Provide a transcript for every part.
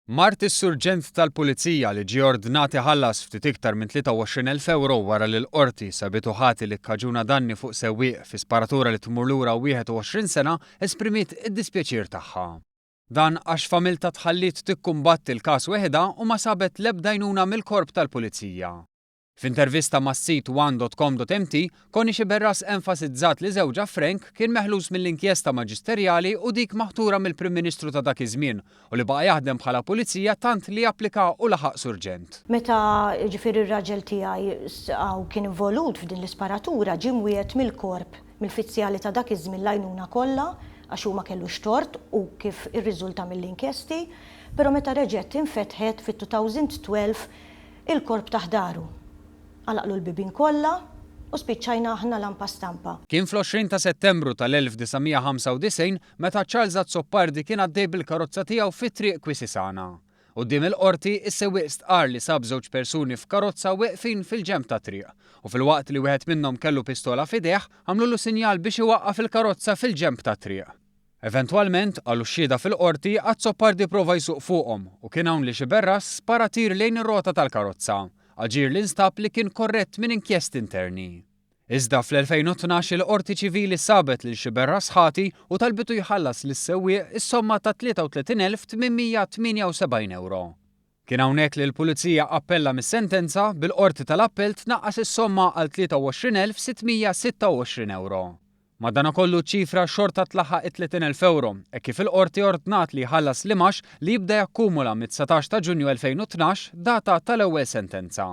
Mart is-surġent tal-Pulizija li ġie ordnat iħallas ftit iktar minn 23,000 euro wara li l-qorti sabitu ħati li kkaġuna danni fuq sewwieq fi sparatura li tmur lura 21 sena esprimiet id-dispjaċir tagħha. Dan għax familta tħallit tikkumbatti l-każ weħda u ma sabet l-ebda għajnuna mill-korp tal-Pulizija. F'intervista mas-sit one.com.mt, Connie Xiberras enfasizzat li żewġha Frank kien meħlus mill-inkjesta maġisterjali u dik maħtura mill-Prim Ministru ta' dak iż-żmien u li baqa' jaħdem bħala pulizija tant li applika u laħaq surġent. Meta ġifieri ir-raġel tiegħi kien involut f'din l-isparatura ġie mwiegħed mill-korp mill-fizzjali ta' dak iż-żmien l-għajnuna kollha għax huma kellu xtort u kif irriżulta mill-inkjesti, però meta reġgħet infetħet fit-2012 il-korp taħdaru. Għalaqlu l-bibin kollha u spiċċajna aħna lampa stampa. Kien fl-20 ta' Settembru tal-1995 meta Charles Azzoppardi kien għaddej bil-karozza tiegħu fit-triq Kwisisana. Quddiem il-qorti is-sewwieq stqarr li sab żewġ persuni f'karozza weqfin fil-ġenb ta' triq u filwaqt li wieħed minnhom kellu pistola f'idejh għamlulu sinjal biex iwaqqaf il-karozza fil-ġenb ta' triq. Eventwalment għallu xhieda fil-qorti Azzoppardi prova jsuq fuqhom u kien hawn li Xiberras spara tir lejn ir-rota tal-karozza. Aġir li nstab li kien korrett minn inkjesti interni. Iżda fl-2012 il-qorti ċivili sabet lil Xiberras ħati u talbitu jħallas lis-sewwieq is-somma ta' 33,878 euro. Kien hawnhekk li l-Pulizija appella mis-sentenza bil-qorti tal-appell tnaqqas is-somma għal 23,626 euro. Madankollu ċifra xorta tlaħħaq 30,000 euro, kif il-qorti ordnat li ħallas Limax li jibda jakkumula mit-19 ta' Ġunju 2012 data tal-ewwel sentenza.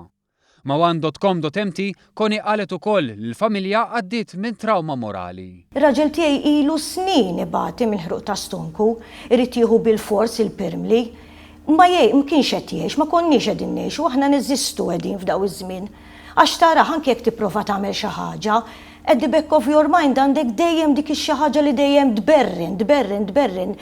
Ma' one.com.mt Connie qalet ukoll li l-familja għaddiet minn trauma morali. Ir-raġel tiegħi ilu snin ibati mill-ħruq ta' stonku, irid jieħu bil-fors il-permli. Ma kienx qed jgħix, ma konniex qegħdin ngħixu, aħna neżistu qegħdin f'daw iż-żmien. Għax tara anke jekk tipprova tagħmel xi ħaġa, at the back of your mind għandek dejjem dik ix-xi ħaġa li dejjem tberrin.